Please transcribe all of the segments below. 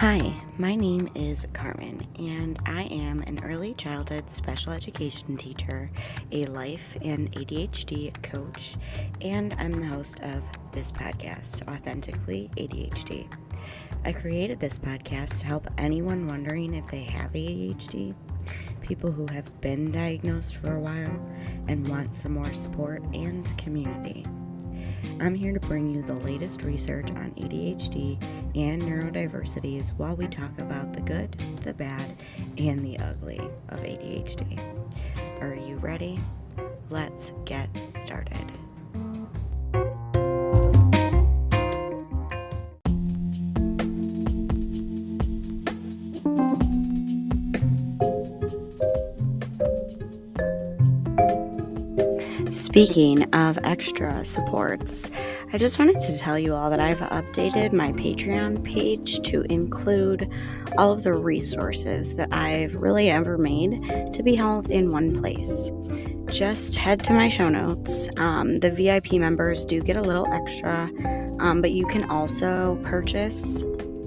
Hi, my name is Carmen, and I am an early childhood special education teacher, a life and ADHD coach, and I'm the host of this podcast, Authentically ADHD. I created this podcast to help anyone wondering if they have ADHD, people who have been diagnosed for a while and want some more support and community. I'm here to bring you the latest research on ADHD and neurodiversities while we talk about the good, the bad, and the ugly of ADHD. Are you ready? Let's get started. Speaking of extra supports, I just wanted to tell you all that I've updated my Patreon page to include all of the resources that I've really ever made to be held in one place. Just head to my show notes. The VIP members do get a little extra, but you can also purchase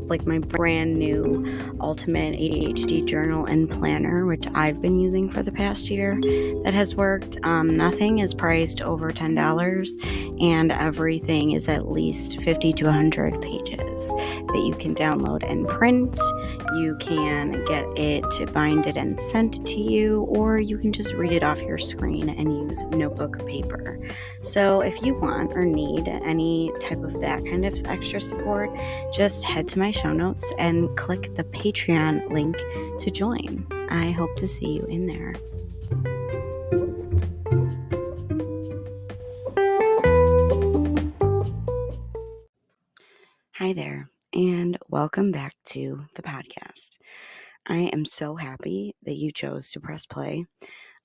like my brand new ultimate ADHD journal and planner, which I've been using for the past year. That has worked. Nothing is priced over $10, and everything is at least 50 to 100 pages that you can download and print. You can get it binded and sent to you, or you can just read it off your screen and use notebook paper. So if you want or need any type of that kind of extra support, just head to my show notes and click the Patreon link to join. I hope to see you in there. Hi there, and welcome back to the podcast. I am so happy that you chose to press play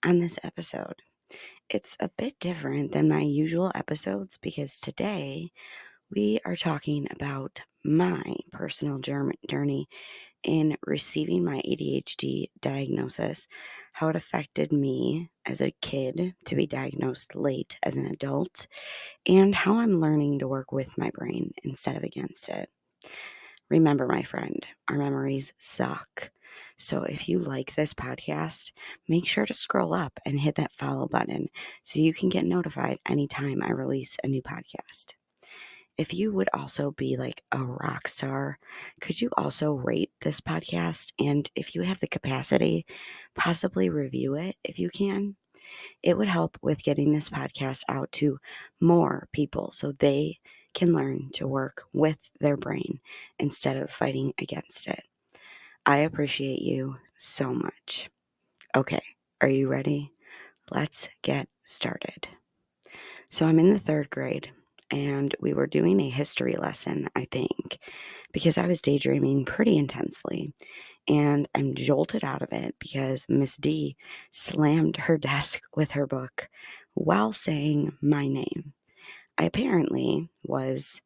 on this episode. It's a bit different than my usual episodes because today we are talking about my personal journey in receiving my ADHD diagnosis, how it affected me as a kid to be diagnosed late as an adult, and how I'm learning to work with my brain instead of against it. Remember, my friend, our memories suck. So if you like this podcast, make sure to scroll up and hit that follow button so you can get notified anytime I release a new podcast. If you would also be like a rock star, could you also rate this podcast? And if you have the capacity, possibly review it if you can. It would help with getting this podcast out to more people so they can learn to work with their brain instead of fighting against it. I appreciate you so much. Okay, are you ready? Let's get started. So I'm in the 3rd grade, and we were doing a history lesson, I think, because I was daydreaming pretty intensely, and I'm jolted out of it because Miss D slammed her desk with her book while saying my name. I apparently was,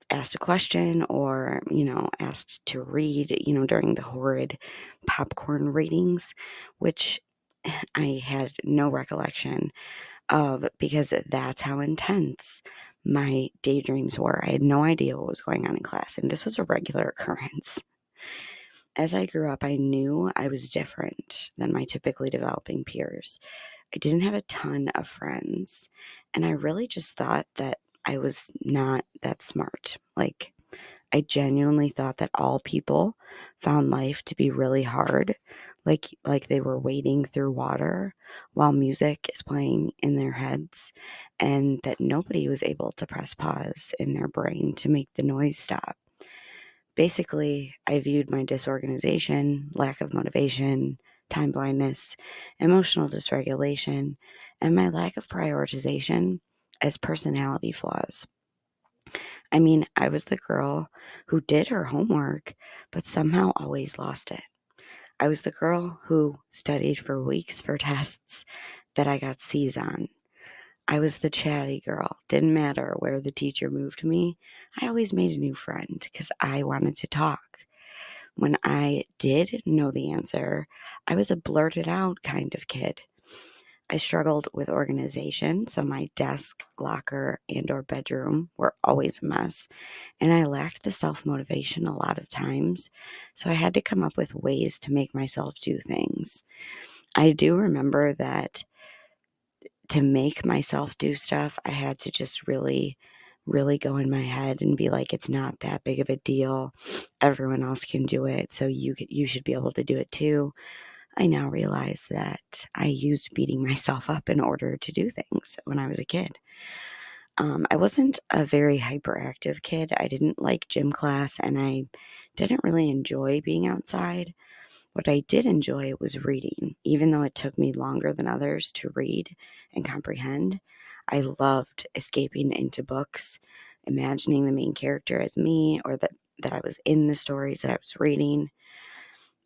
asked a question or, asked to read, during the horrid popcorn readings, which I had no recollection of because that's how intense my daydreams were. I had no idea what was going on in class, and this was a regular occurrence. As I grew up, I knew I was different than my typically developing peers. I didn't have a ton of friends, and I really just thought that I was not that smart. Like, I genuinely thought that all people found life to be really hard, like they were wading through water while music is playing in their heads, and that nobody was able to press pause in their brain to make the noise stop. Basically, I viewed my disorganization, lack of motivation, time blindness, emotional dysregulation, and my lack of prioritization as personality flaws. I mean, I was the girl who did her homework, but somehow always lost it. I was the girl who studied for weeks for tests that I got C's on. I was the chatty girl. Didn't matter where the teacher moved me. I always made a new friend because I wanted to talk. When I did know the answer, I was a blurted out kind of kid. I struggled with organization, so my desk, locker, and/or bedroom were always a mess, and I lacked the self-motivation a lot of times, so I had to come up with ways to make myself do things. I do remember that to make myself do stuff, I had to just really, really go in my head and be like, it's not that big of a deal. Everyone else can do it, so you should be able to do it too. I now realize that I used beating myself up in order to do things when I was a kid. I wasn't a very hyperactive kid. I didn't like gym class and I didn't really enjoy being outside. What I did enjoy was reading, even though it took me longer than others to read and comprehend. I loved escaping into books, imagining the main character as me or that I was in the stories that I was reading.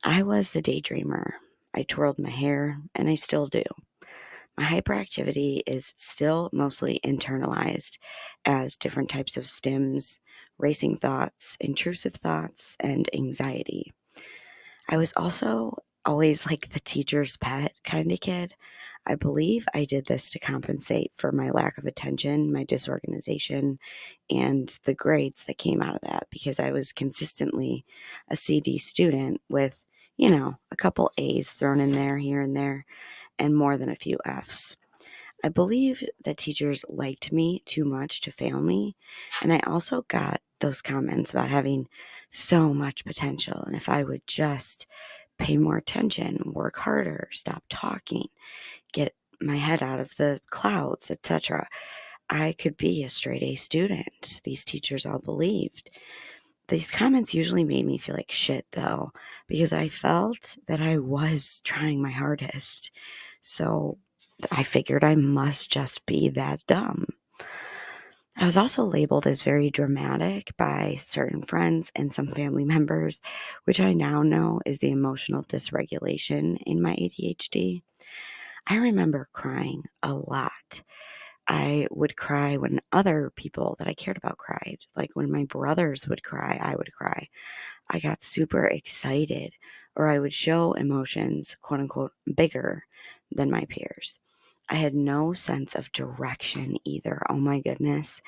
I was the daydreamer. I twirled my hair, and I still do. My hyperactivity is still mostly internalized as different types of stims, racing thoughts, intrusive thoughts, and anxiety. I was also always like the teacher's pet kind of kid. I believe I did this to compensate for my lack of attention, my disorganization, and the grades that came out of that because I was consistently a CD student with, a couple A's thrown in there here and there and more than a few F's. I believe that teachers liked me too much to fail me, and I also got those comments about having so much potential, and if I would just pay more attention, work harder, stop talking, get my head out of the clouds, etc., I could be a straight A student. These teachers all believed. These comments usually made me feel like shit, though, because I felt that I was trying my hardest. So I figured I must just be that dumb. I was also labeled as very dramatic by certain friends and some family members, which I now know is the emotional dysregulation in my ADHD. I remember crying a lot. I would cry when other people that I cared about cried. Like when my brothers would cry, I would cry. I got super excited, or I would show emotions, quote unquote, bigger than my peers. I had no sense of direction either. Oh my goodness.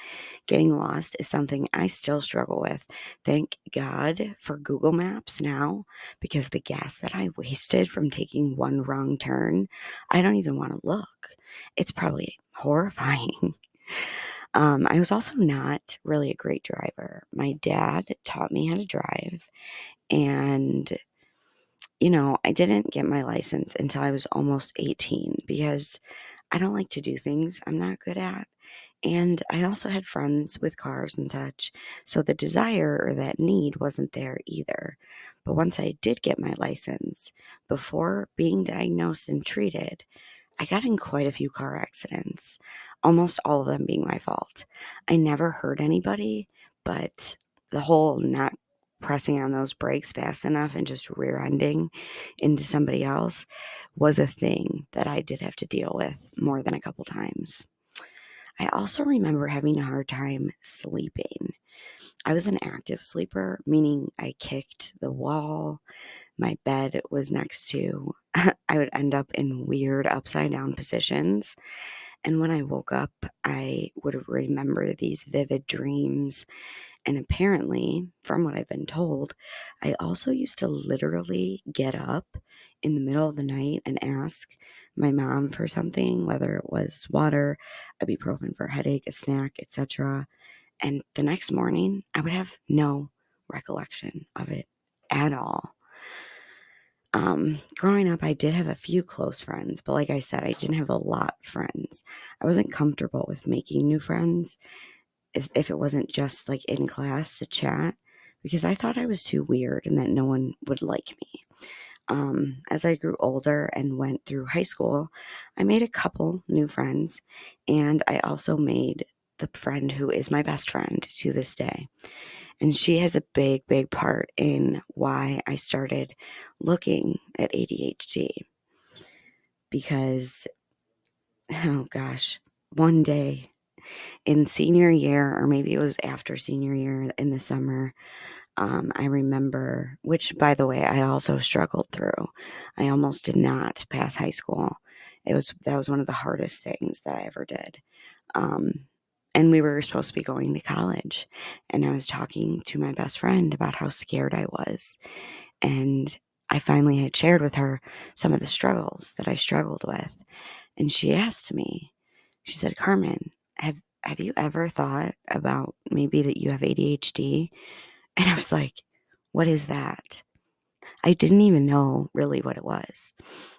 Getting lost is something I still struggle with. Thank God for Google Maps now, because the gas that I wasted from taking one wrong turn, I don't even want to look. It's probably horrifying. I was also not really a great driver. My dad taught me how to drive, and I didn't get my license until I was almost 18 because I don't like to do things I'm not good at. And I also had friends with cars and such, so the desire or that need wasn't there either. But once I did get my license, before being diagnosed and treated, I got in quite a few car accidents, almost all of them being my fault. I never hurt anybody, but the whole not pressing on those brakes fast enough and just rear ending into somebody else was a thing that I did have to deal with more than a couple times. I also remember having a hard time sleeping. I was an active sleeper, meaning I kicked the wall. My bed was next to, I would end up in weird upside down positions. And when I woke up, I would remember these vivid dreams. And apparently, from what I've been told, I also used to literally get up in the middle of the night and ask my mom for something, whether it was water, ibuprofen for a headache, a snack, etc. And the next morning, I would have no recollection of it at all. Growing up, I did have a few close friends, but like I said, I didn't have a lot of friends. I wasn't comfortable with making new friends if it wasn't just like in class to chat because I thought I was too weird and that no one would like me. As I grew older and went through high school, I made a couple new friends, and I also made the friend who is my best friend to this day. And she has a big, big part in why I started looking at ADHD. Because, oh gosh, one day in senior year, or maybe it was after senior year in the summer, I remember, which by the way, I also struggled through. I almost did not pass high school. That was one of the hardest things that I ever did. Um, and we were supposed to be going to college, and I was talking to my best friend about how scared I was. And I finally had shared with her some of the struggles that I struggled with. And she asked me, she said, Carmen, have you ever thought about maybe that you have ADHD? And I was like, what is that? I didn't even know really what it was.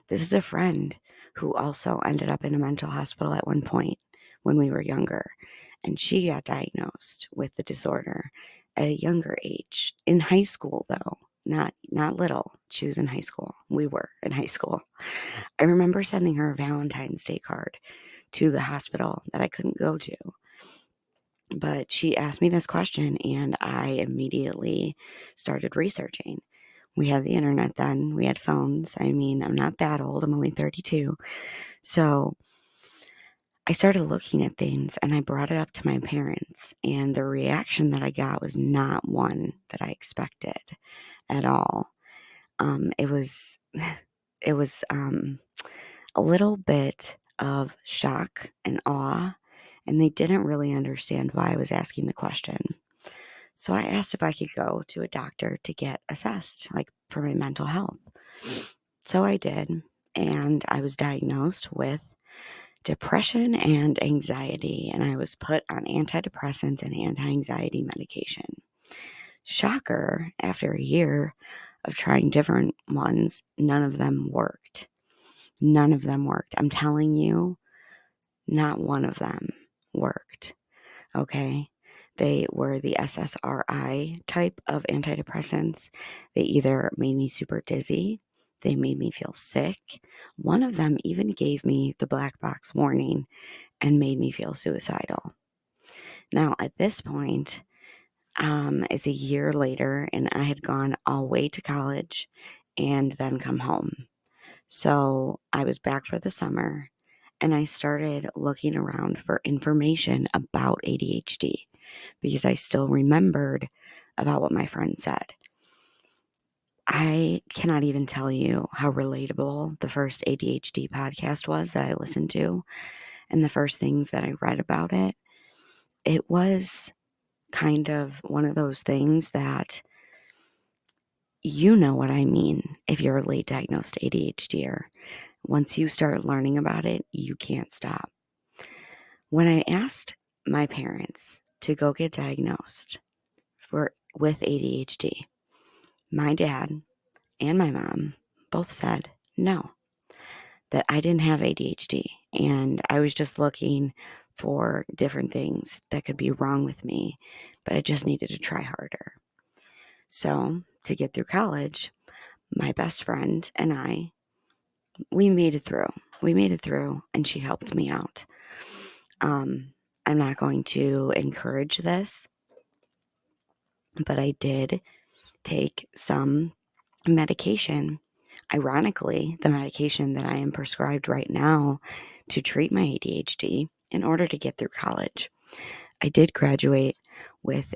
This is a friend who also ended up in a mental hospital at one point when we were younger. And she got diagnosed with the disorder at a younger age. In high school, though. Not little. She was in high school. We were in high school. I remember sending her a Valentine's Day card to the hospital that I couldn't go to. But she asked me this question, and I immediately started researching. We had the internet then. We had phones. I mean, I'm not that old. I'm only 32. So I started looking at things, and I brought it up to my parents. And the reaction that I got was not one that I expected at all. It was, it was a little bit of shock and awe, and they didn't really understand why I was asking the question. So I asked if I could go to a doctor to get assessed, like for my mental health. So I did, and I was diagnosed with depression and anxiety, and I was put on antidepressants and anti-anxiety medication. Shocker, after a year of trying different ones, none of them worked. None of them worked. I'm telling you, not one of them worked. Okay? They were the SSRI type of antidepressants. They either made me super dizzy, they made me feel sick. One of them even gave me the black box warning and made me feel suicidal. Now, at this point, it's a year later, and I had gone all the way to college and then come home. So I was back for the summer, and I started looking around for information about ADHD because I still remembered about what my friend said. I cannot even tell you how relatable the first ADHD podcast was that I listened to and the first things that I read about it. It was kind of one of those things that you know what I mean if you're a late diagnosed ADHDer. Once you start learning about it, you can't stop. When I asked my parents to go get diagnosed with ADHD, my dad and my mom both said no, that I didn't have ADHD, and I was just looking for different things that could be wrong with me, but I just needed to try harder. So, to get through college, my best friend and I, we made it through. We made it through, and she helped me out. I'm not going to encourage this, but I did take some medication. Ironically, the medication that I am prescribed right now to treat my ADHD in order to get through college. I did graduate with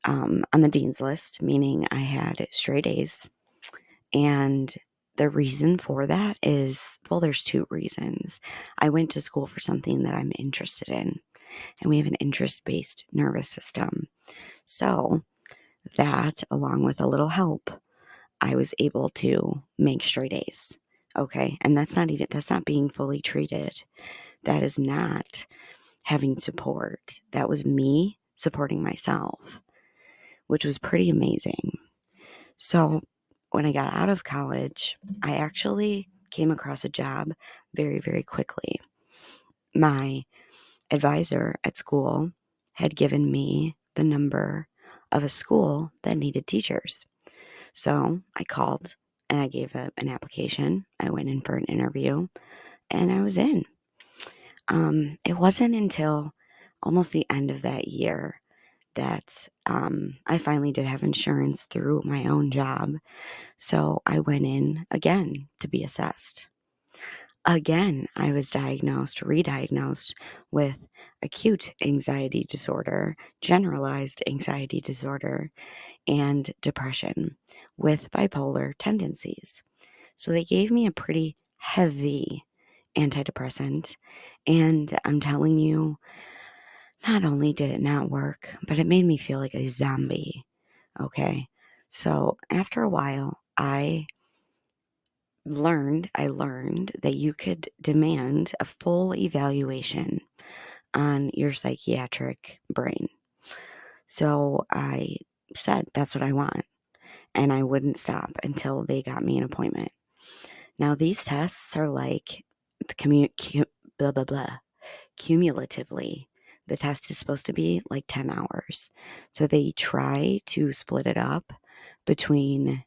on the dean's list, meaning I had straight A's. And the reason for that is, well, there's two reasons. I went to school for something that I'm interested in, and we have an interest-based nervous system. So that, along with a little help, I was able to make straight A's. Okay. And that's not being fully treated. That is not having support. That was me supporting myself, which was pretty amazing. So when I got out of college, I actually came across a job very, very quickly. My advisor at school had given me the number of a school that needed teachers. So I called and I gave an application. I went in for an interview and I was in. It wasn't until almost the end of that year that I finally did have insurance through my own job. So I went in again to be assessed. Again, I was re-diagnosed with acute anxiety disorder, generalized anxiety disorder, and depression with bipolar tendencies. So they gave me a pretty heavy antidepressant. And I'm telling you, not only did it not work, but it made me feel like a zombie. Okay. So after a while, I learned that you could demand a full evaluation on your psychiatric brain. So I said, that's what I want. And I wouldn't stop until they got me an appointment. Now, these tests are like the blah, blah, blah. Cumulatively, the test is supposed to be like 10 hours. So they try to split it up between,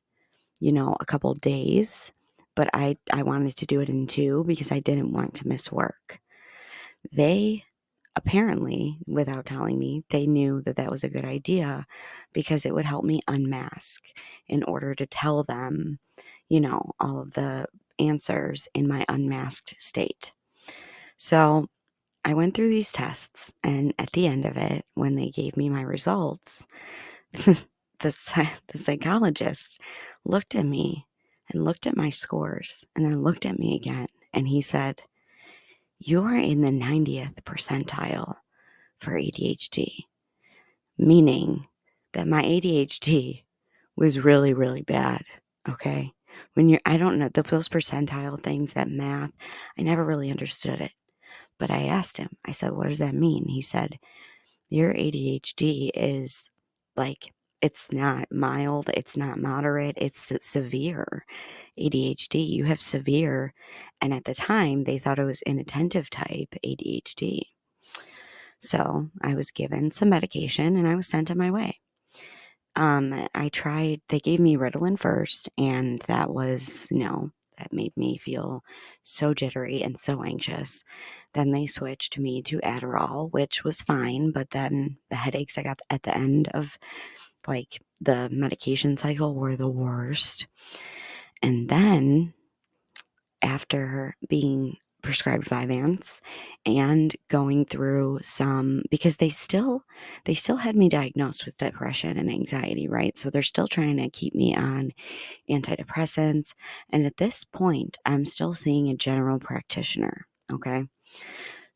a couple days, but I wanted to do it in two because I didn't want to miss work. They apparently, without telling me, they knew that that was a good idea because it would help me unmask in order to tell them, all of the answers in my unmasked state. So I went through these tests, and at the end of it, when they gave me my results, the psychologist looked at me and looked at my scores and then looked at me again, and he said, "You are in the 90th percentile for ADHD," meaning that my ADHD was really, really bad. Okay. I don't know, those percentile things, that math, I never really understood it. But I asked him, I said, "What does that mean?" He said, "Your ADHD is like, it's not mild, it's not moderate, it's severe ADHD. You have severe." And at the time, they thought it was inattentive type ADHD. So I was given some medication and I was sent on my way. They gave me Ritalin first, and that was, that made me feel so jittery and so anxious. Then they switched me to Adderall, which was fine, but then the headaches I got at the end of like the medication cycle were the worst. And then after being prescribed Vyvanse and going through some, because they still had me diagnosed with depression and anxiety, right? So they're still trying to keep me on antidepressants, and at this point I'm still seeing a general practitioner. Okay,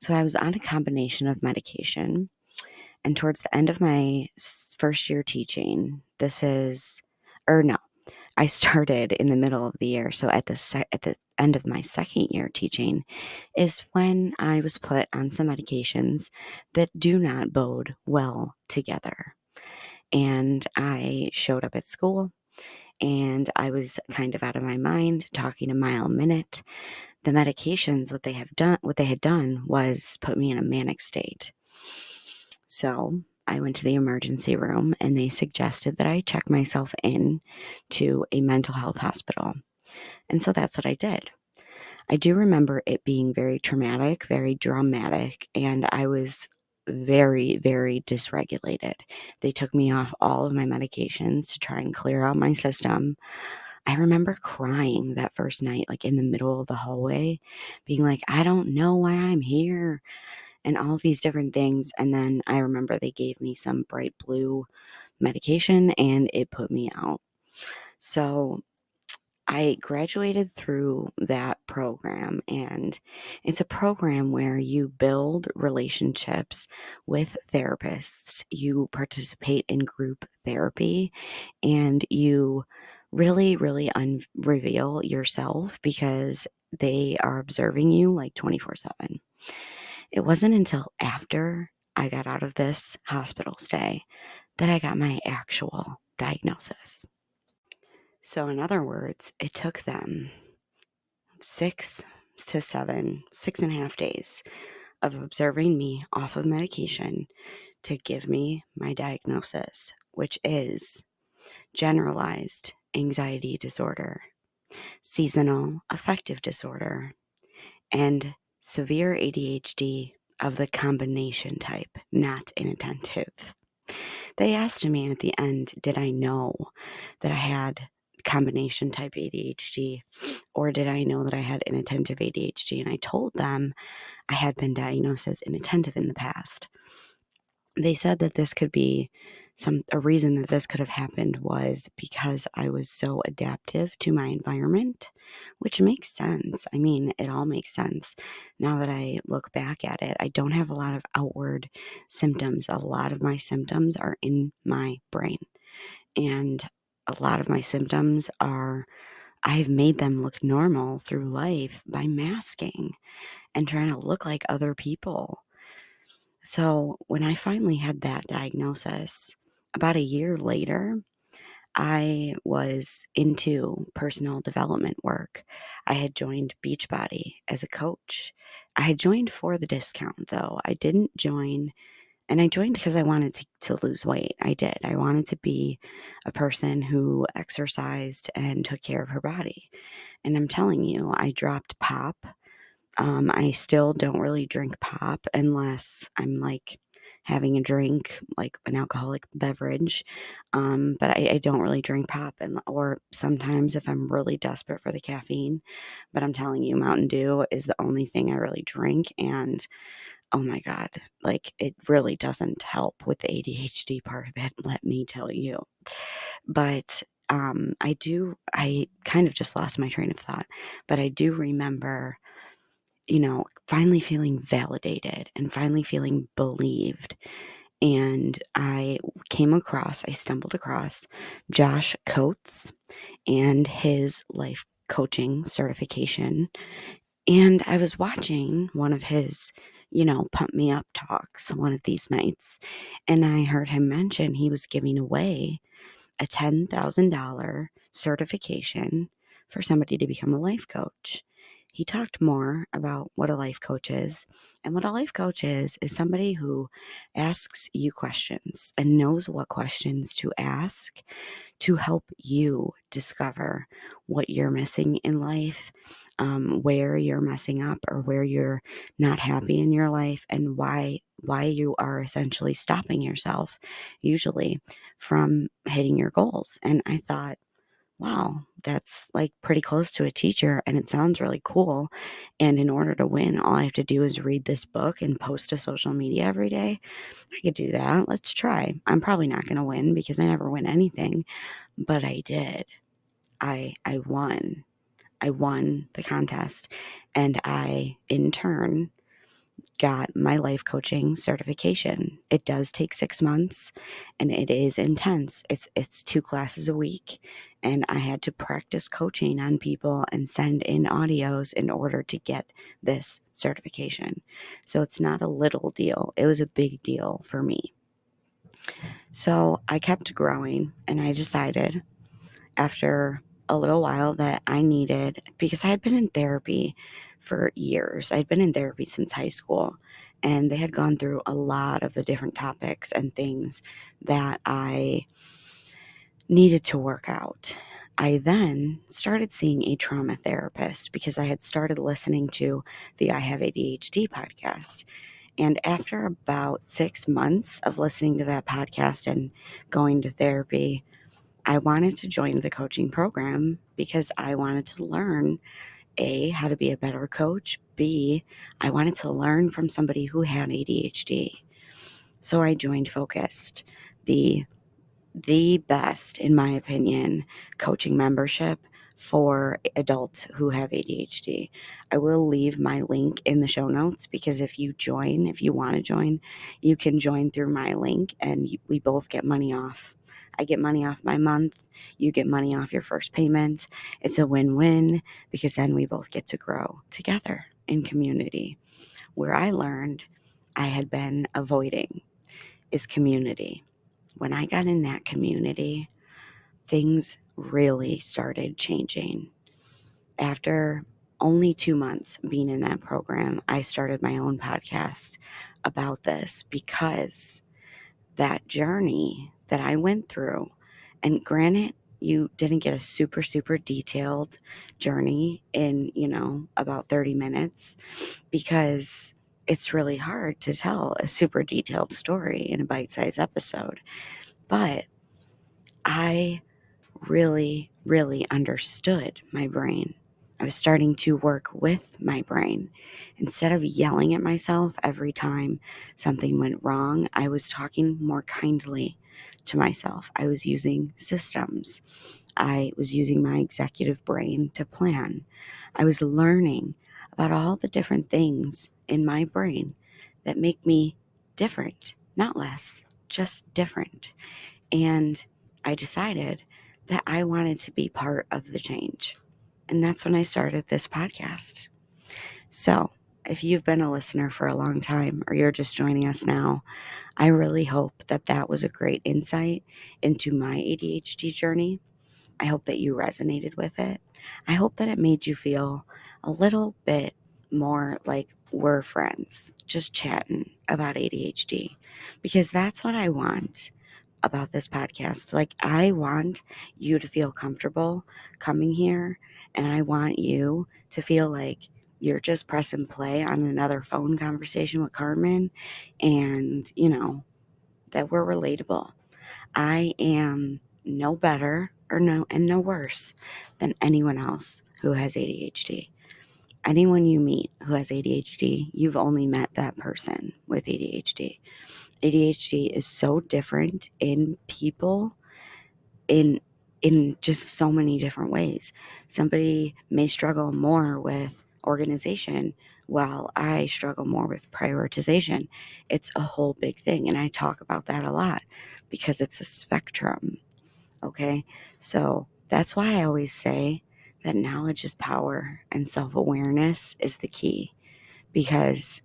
so I was on a combination of medication, and towards the end of my first year teaching, this is, or no, I started in the middle of the year. So at the end of my second year teaching is when I was put on some medications that do not bode well together. And I showed up at school and I was kind of out of my mind, talking a mile a minute. The medications, what they had done was put me in a manic state. So I went to the emergency room and they suggested that I check myself in to a mental health hospital. And so that's what I did. I do remember it being very traumatic, very dramatic, and I was very, very dysregulated. They took me off all of my medications to try and clear out my system. I remember crying that first night, like in the middle of the hallway, being like, "I don't know why I'm here," and all of these different things. And then I remember they gave me some bright blue medication and it put me out. So I graduated through that program, and it's a program where you build relationships with therapists. You participate in group therapy, and you really, really reveal yourself because they are observing you like 24/7. It wasn't until after I got out of this hospital stay that I got my actual diagnosis. So, in other words, it took them 6.5 days of observing me off of medication to give me my diagnosis, which is generalized anxiety disorder, seasonal affective disorder, and severe ADHD of the combination type, not inattentive. They asked me at the end, did I know that I had combination type ADHD, or did I know that I had inattentive ADHD? And I told them I had been diagnosed as inattentive in the past. They said that this could be a reason that this could have happened was because I was so adaptive to my environment, which makes sense. I mean, it all makes sense now that I look back at it. I don't have a lot of outward symptoms. A lot of my symptoms are in my brain, and a lot of my symptoms are I've made them look normal through life by masking and trying to look like other people. So when I finally had that diagnosis, about a year later, I was into personal development work. I had joined Beachbody as a coach. I had joined for the discount though. I didn't join, and I joined because I wanted to lose weight. I did. I wanted to be a person who exercised and took care of her body. And I'm telling you, I dropped pop. I still don't really drink pop unless I'm like having a drink, like an alcoholic beverage. But I don't really drink pop, or sometimes if I'm really desperate for the caffeine. But I'm telling you, Mountain Dew is the only thing I really drink. And oh my God, like it really doesn't help with the ADHD part of it, let me tell you. But I kind of just lost my train of thought, but I do remember, finally feeling validated and finally feeling believed. And I stumbled across Josh Coates and his life coaching certification. And I was watching one of his, pump me up talks one of these nights. And I heard him mention he was giving away a $10,000 certification for somebody to become a life coach. He talked more about what a life coach is. And what a life coach is somebody who asks you questions and knows what questions to ask to help you discover what you're missing in life, where you're messing up or where you're not happy in your life, and why you are essentially stopping yourself usually from hitting your goals. And I thought, wow, that's like pretty close to a teacher and it sounds really cool. And in order to win, all I have to do is read this book and post to social media every day. I could do that. Let's try. I'm probably not going to win because I never win anything, but I did. I won. I won the contest, and I in turn got my life coaching certification. It does take 6 months and it is intense. It's 2 classes a week, and I had to practice coaching on people and send in audios in order to get this certification. So it's not a little deal. It was a big deal for me. So I kept growing, and I decided after a little while that I needed, because I had been in therapy for years. I'd been in therapy since high school, and they had gone through a lot of the different topics and things that I needed to work out. I then started seeing a trauma therapist because I had started listening to the I Have ADHD podcast. And after about 6 months of listening to that podcast and going to therapy, I wanted to join the coaching program because I wanted to learn A, how to be a better coach, B, I wanted to learn from somebody who had ADHD. So I joined Focused, the best, in my opinion, coaching membership for adults who have ADHD. I will leave my link in the show notes because if you want to join, you can join through my link and we both get money off. I get money off my month. You get money off your first payment. It's a win-win because then we both get to grow together in community. Where I learned I had been avoiding is community. When I got in that community, things really started changing. After only 2 months being in that program, I started my own podcast about this because that journey that I went through, and granted, you didn't get a super, super detailed journey in, about 30 minutes because it's really hard to tell a super detailed story in a bite-sized episode. But I really, really understood my brain. I was starting to work with my brain. Instead of yelling at myself every time something went wrong, I was talking more kindly to myself. I was using systems. I was using my executive brain to plan. I was learning about all the different things in my brain that make me different, not less, just different. And I decided that I wanted to be part of the change. And that's when I started this podcast. So, if you've been a listener for a long time or you're just joining us now, I really hope that that was a great insight into my ADHD journey. I hope that you resonated with it. I hope that it made you feel a little bit more like we're friends, just chatting about ADHD, because that's what I want about this podcast. Like, I want you to feel comfortable coming here, and I want you to feel like you're just pressing play on another phone conversation with Carmen, and, that we're relatable. I am no better no worse than anyone else who has ADHD. Anyone you meet who has ADHD, you've only met that person with ADHD. ADHD is so different in people in just so many different ways. Somebody may struggle more with organization while I struggle more with prioritization. It's a whole big thing, and I talk about that a lot because it's a spectrum. Okay? So that's why I always say that knowledge is power and self-awareness is the key, because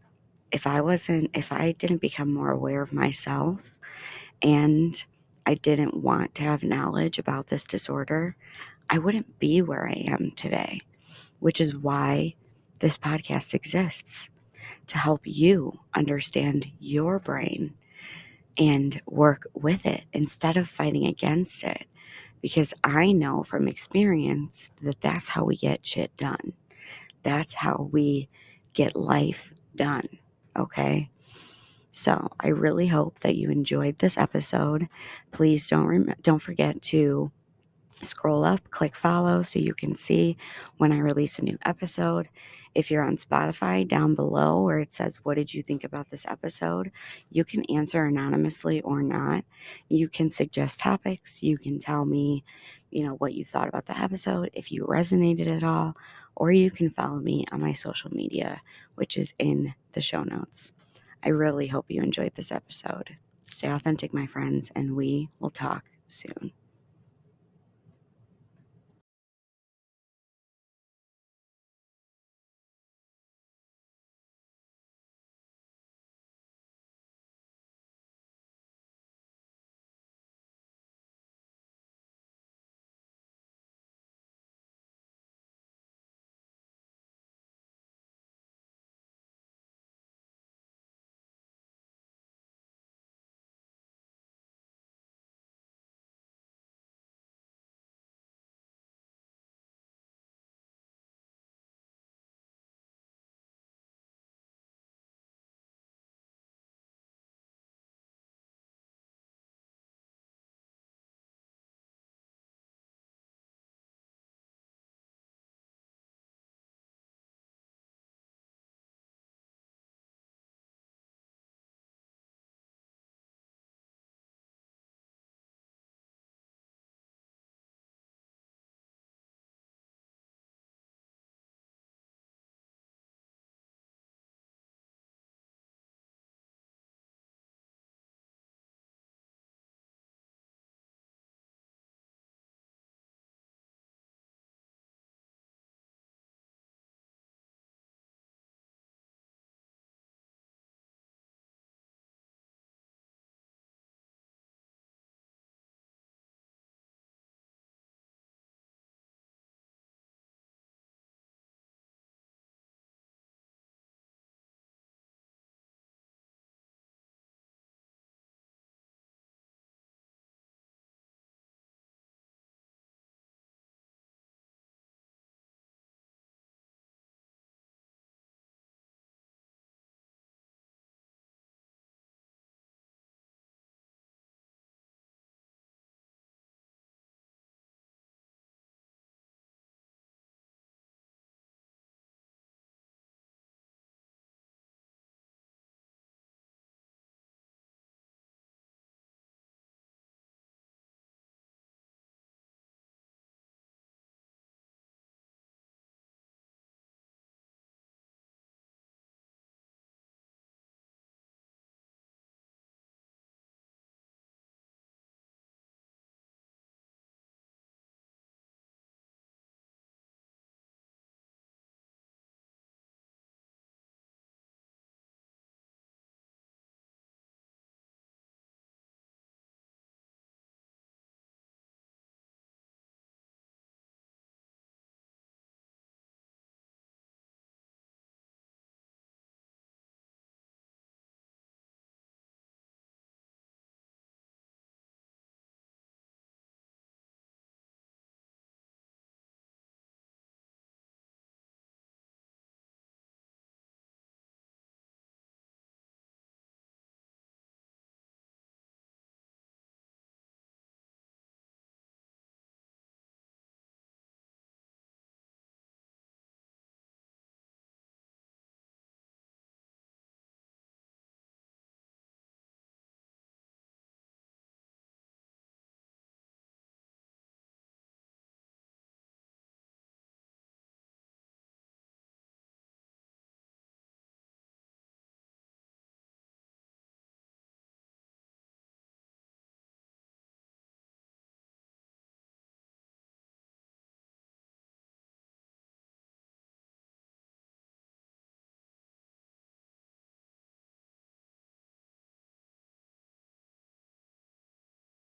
if I didn't become more aware of myself, and I didn't want to have knowledge about this disorder, I wouldn't be where I am today, which is why this podcast exists, to help you understand your brain and work with it instead of fighting against it. Because I know from experience that that's how we get shit done. That's how we get life done. Okay? So I really hope that you enjoyed this episode. Please don't forget to scroll up, click follow so you can see when I release a new episode. If you're on Spotify, down below where it says, "What did you think about this episode?" you can answer anonymously or not. You can suggest topics. You can tell me, what you thought about the episode, if you resonated at all, or you can follow me on my social media, which is in the show notes. I really hope you enjoyed this episode. Stay authentic, my friends, and we will talk soon.